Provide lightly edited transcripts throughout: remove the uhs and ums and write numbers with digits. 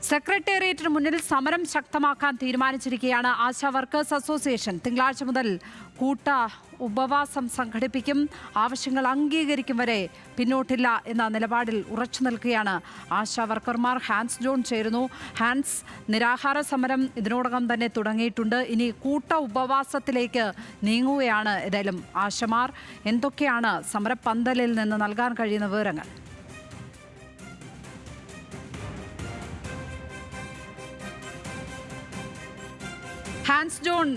സെക്രട്ടേറിയറ്റിന് മുന്നിൽ സമരം ശക്തമാക്കാൻ തീരുമാനിച്ചിരിക്കുകയാണ് ആശാ വർക്കേഴ്സ് അസോസിയേഷൻ. തിങ്കളാഴ്ച മുതൽ കൂട്ട ഉപവാസം സംഘടിപ്പിക്കും. ആവശ്യങ്ങൾ അംഗീകരിക്കും വരെ പിന്നോട്ടില്ല എന്ന നിലപാടിൽ ഉറച്ചു നിൽക്കുകയാണ് ആശാ വർക്കർമാർ. ഹാൻസ് ജോൺ ചേരുന്നു. ഹാൻസ്, നിരാഹാര സമരം ഇതിനോടകം തന്നെ തുടങ്ങിയിട്ടുണ്ട്. ഇനി കൂട്ട ഉപവാസത്തിലേക്ക് നീങ്ങുകയാണ് ഏതായാലും ആശമാർ. എന്തൊക്കെയാണ് സമരപ്പന്തലിൽ നിന്ന് നൽകാൻ കഴിയുന്ന വിവരങ്ങൾ? ഹാൻസ് ജോൺ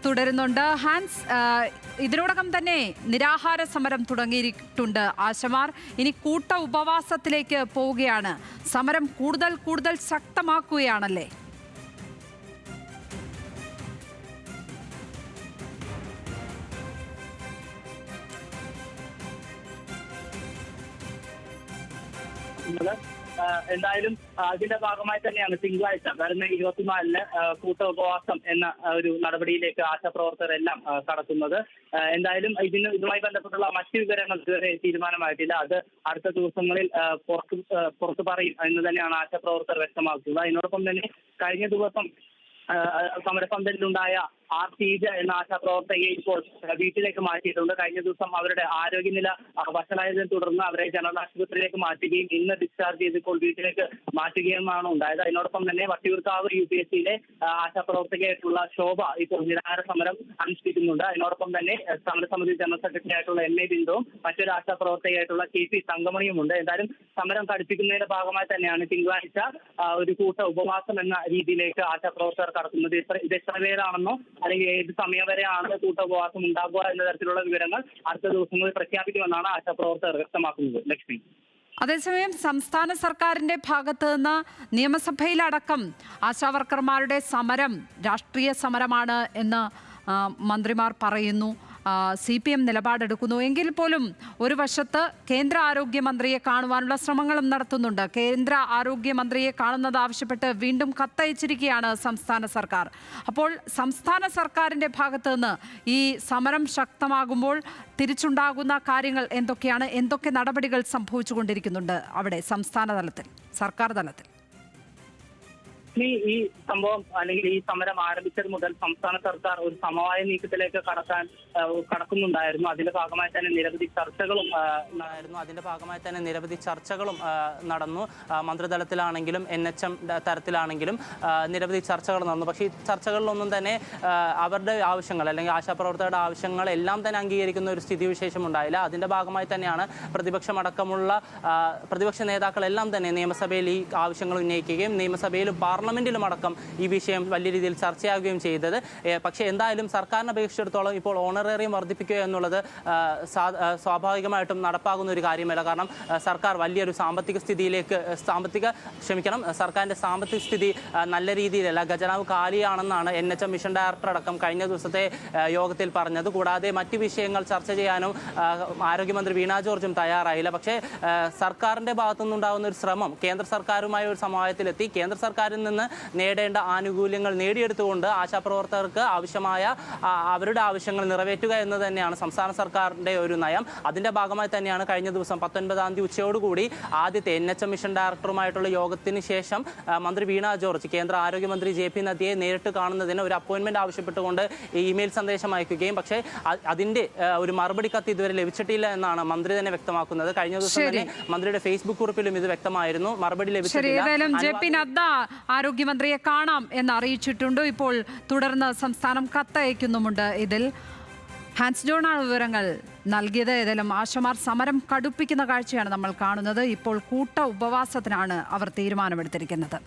തുടരുന്നുണ്ട്. ഹാൻസ്, ഇതിനോടകം തന്നെ നിരാഹാര സമരം തുടങ്ങിയിട്ടുണ്ട് ആശമാർ. ഇനി കൂട്ട ഉപവാസത്തിലേക്ക് പോവുകയാണ്. സമരം കൂടുതൽ ശക്തമാക്കുകയാണല്ലേ? എന്തായാലും അതിന്റെ ഭാഗമായി തന്നെയാണ് തിങ്കളാഴ്ച വരുന്ന 24-ന് കൂട്ട ഉപവാസം എന്ന ഒരു നടപടിയിലേക്ക് ആശാപ്രവർത്തകരെല്ലാം കടക്കുന്നത്. എന്തായാലും ഇതുമായി ബന്ധപ്പെട്ടുള്ള മറ്റു വിവരങ്ങൾ ഇതുവരെ തീരുമാനമായിട്ടില്ല. അത് അടുത്ത ദിവസങ്ങളിൽ പുറത്തു പറയും എന്ന് തന്നെയാണ് ആശാപ്രവർത്തകർ വ്യക്തമാക്കുന്നത്. അതിനോടൊപ്പം തന്നെ കഴിഞ്ഞ ദിവസം സമരപന്തലിലുണ്ടായ ഷീജ എന്ന ആശാപ്രവർത്തകയെ ഇപ്പോൾ വീട്ടിലേക്ക് മാറ്റിയിട്ടുണ്ട്. കഴിഞ്ഞ ദിവസം അവരുടെ ആരോഗ്യനില വഷളായതിനെ തുടർന്ന് അവരെ ജനറൽ ആശുപത്രിയിലേക്ക് മാറ്റുകയും ഇന്ന് ഡിസ്ചാർജ് ചെയ്ത് ഇപ്പോൾ വീട്ടിലേക്ക് മാറ്റുകയുമാണ് ഉണ്ടായത്. അതിനോടൊപ്പം തന്നെ വട്ടിയൂർക്കാവ് UPSCയിലെ ആശാപ്രവർത്തകയായിട്ടുള്ള ശോഭ ഇപ്പോൾ നിരാഹാര സമരം അനുഷ്ഠിക്കുന്നുണ്ട്. അതിനോടൊപ്പം തന്നെ സമരസമിതി ജനറൽ സെക്രട്ടറി ആയിട്ടുള്ള MA ബിന്ദുവും മറ്റൊരു ആശാപ്രവർത്തകയായിട്ടുള്ള KP തങ്കമണിയും ഉണ്ട്. എന്തായാലും സമരം കടുപ്പിക്കുന്നതിന്റെ ഭാഗമായി തന്നെയാണ് തിങ്കളാഴ്ച ഒരു കൂട്ട ഉപവാസം എന്ന രീതിയിലേക്ക് ആശാപ്രവർത്തകർ കടക്കുന്നത്. ഇത് എത്ര പേരാണെന്നോ അല്ലെങ്കിൽ ഏത് സമയം വരെയാണ് കൂട്ട ഉപവാസം ഉണ്ടാകുക എന്ന തരത്തിലുള്ള വിവരങ്ങൾ അടുത്ത ദിവസങ്ങളിൽ പ്രഖ്യാപിക്കുമെന്നാണ് ആശാപ്രവർത്തകർ വ്യക്തമാക്കുന്നത്. ലക്ഷ്മി, അതേസമയം സംസ്ഥാന സർക്കാരിന്റെ ഭാഗത്ത് നിന്ന് നിയമസഭയിലടക്കം ആശാവർക്കർമാരുടെ സമരം രാഷ്ട്രീയ സമരമാണ് എന്ന് മന്ത്രിമാർ പറയുന്നു. CPM നിലപാടെടുക്കുന്നു. എങ്കിൽ പോലും ഒരു വശത്ത് കേന്ദ്ര ആരോഗ്യമന്ത്രിയെ കാണുവാനുള്ള ശ്രമങ്ങളും നടത്തുന്നുണ്ട്. കേന്ദ്ര ആരോഗ്യമന്ത്രിയെ കാണുന്നത് ആവശ്യപ്പെട്ട് വീണ്ടും കത്തയച്ചിരിക്കുകയാണ് സംസ്ഥാന സർക്കാർ. അപ്പോൾ സംസ്ഥാന സർക്കാരിൻ്റെ ഭാഗത്ത് നിന്ന് ഈ സമരം ശക്തമാകുമ്പോൾ തിരിച്ചുണ്ടാകുന്ന കാര്യങ്ങൾ എന്തൊക്കെയാണ്? എന്തൊക്കെ നടപടികൾ സംഭവിച്ചുകൊണ്ടിരിക്കുന്നുണ്ട് അവിടെ സംസ്ഥാന തലത്തിൽ, സർക്കാർ തലത്തിൽ? ഈ സംഭവം അല്ലെങ്കിൽ ഈ സമരം ആരംഭിച്ചത് മുതൽ സംസ്ഥാന സർക്കാർ ഒരു സമവായ നീക്കത്തിലേക്ക് കടക്കുന്നുണ്ടായിരുന്നു. അതിന്റെ ഭാഗമായി തന്നെ നിരവധി ചർച്ചകളും നടന്നു. മന്ത്രിതലത്തിലാണെങ്കിലും NHM തലത്തിലാണെങ്കിലും നിരവധി ചർച്ചകൾ നടന്നു. പക്ഷേ ഈ ചർച്ചകളിലൊന്നും തന്നെ അവരുടെ ആവശ്യങ്ങൾ അല്ലെങ്കിൽ ആശാപ്രവർത്തകരുടെ ആവശ്യങ്ങൾ എല്ലാം തന്നെ അംഗീകരിക്കുന്ന ഒരു സ്ഥിതിവിശേഷം ഉണ്ടായില്ല. അതിന്റെ ഭാഗമായി തന്നെയാണ് പ്രതിപക്ഷമടക്കമുള്ള പ്രതിപക്ഷ നേതാക്കളെല്ലാം തന്നെ നിയമസഭയിൽ ഈ ആവശ്യങ്ങൾ ഉന്നയിക്കുകയും നിയമസഭയിലും പാർലമെന്റിലും അടക്കം ഈ വിഷയം വലിയ രീതിയിൽ ചർച്ചയാകുകയും ചെയ്തത്. പക്ഷേ എന്തായാലും സർക്കാരിനെ അപേക്ഷിച്ചിടത്തോളം ഇപ്പോൾ ഓണറേറിയം വർദ്ധിപ്പിക്കുക എന്നുള്ളത് സ്വാഭാവികമായിട്ടും നടപ്പാകുന്ന ഒരു കാര്യമല്ല. കാരണം സർക്കാർ വലിയൊരു സർക്കാരിൻ്റെ സാമ്പത്തിക സ്ഥിതി നല്ല രീതിയിലല്ല, ഖജനാവ് കാലിയാണെന്നാണ് NHM മിഷൻ ഡയറക്ടർ അടക്കം കഴിഞ്ഞ ദിവസത്തെ യോഗത്തിൽ പറഞ്ഞത്. കൂടാതെ മറ്റ് വിഷയങ്ങൾ ചർച്ച ചെയ്യാനും ആരോഗ്യമന്ത്രി വീണ ജോർജും തയ്യാറായില്ല. പക്ഷേ സർക്കാരിൻ്റെ ഭാഗത്തുനിന്നുണ്ടാകുന്ന ഒരു ശ്രമം കേന്ദ്ര സർക്കാരുമായി ഒരു സമവായത്തിലെത്തി കേന്ദ്ര സർക്കാരിൽ നിന്ന് നേടേണ്ട ആനുകൂല്യങ്ങൾ നേടിയെടുത്തുകൊണ്ട് ആശാപ്രവർത്തകർക്ക് ആവശ്യമായ അവരുടെ ആവശ്യങ്ങൾ നിറവേറ്റുക എന്ന് തന്നെയാണ് സംസ്ഥാന സർക്കാരിൻ്റെ ഒരു നയം. അതിൻ്റെ ഭാഗമായി തന്നെയാണ് കഴിഞ്ഞ ദിവസം 19-ാം തീയതി ഉച്ചയോടുകൂടി ആദ്യത്തെ NHM മിഷൻ ഡയറക്ടറുമായിട്ടുള്ള യോഗത്തിന് ശേഷം മന്ത്രി വീണ ജോർജ് കേന്ദ്ര ആരോഗ്യമന്ത്രി JP നദ്ദയെ നേരിട്ട് കാണുന്നതിന് ഒരു അപ്പോയിൻമെന്റ് ആവശ്യപ്പെട്ടുകൊണ്ട് ഇമെയിൽ സന്ദേശം അയക്കുകയും പക്ഷേ അതിൻ്റെ ഒരു മറുപടി കത്ത് ഇതുവരെ ലഭിച്ചിട്ടില്ല എന്നാണ് മന്ത്രി തന്നെ വ്യക്തമാക്കുന്നത്. കഴിഞ്ഞ ദിവസം തന്നെ മന്ത്രിയുടെ ഫേസ്ബുക്ക് കുറിപ്പിലും ഇത് വ്യക്തമായിരുന്നു. മറുപടി ലഭിച്ചിട്ടില്ല. ആരോഗ്യമന്ത്രിയെ കാണാം എന്ന് അറിയിച്ചിട്ടുണ്ട്. ഇപ്പോൾ തുടർന്ന് സംസ്ഥാനം കത്തയക്കുന്നുമുണ്ട്. ഇതിൽ ഹാൻസ് ജോണാണ് വിവരങ്ങൾ നൽകിയത്. ഏതായാലും ആശമാർ സമരം കടുപ്പിക്കുന്ന കാഴ്ചയാണ് നമ്മൾ കാണുന്നത്. ഇപ്പോൾ കൂട്ട ഉപവാസത്തിനാണ് അവർ തീരുമാനമെടുത്തിരിക്കുന്നത്.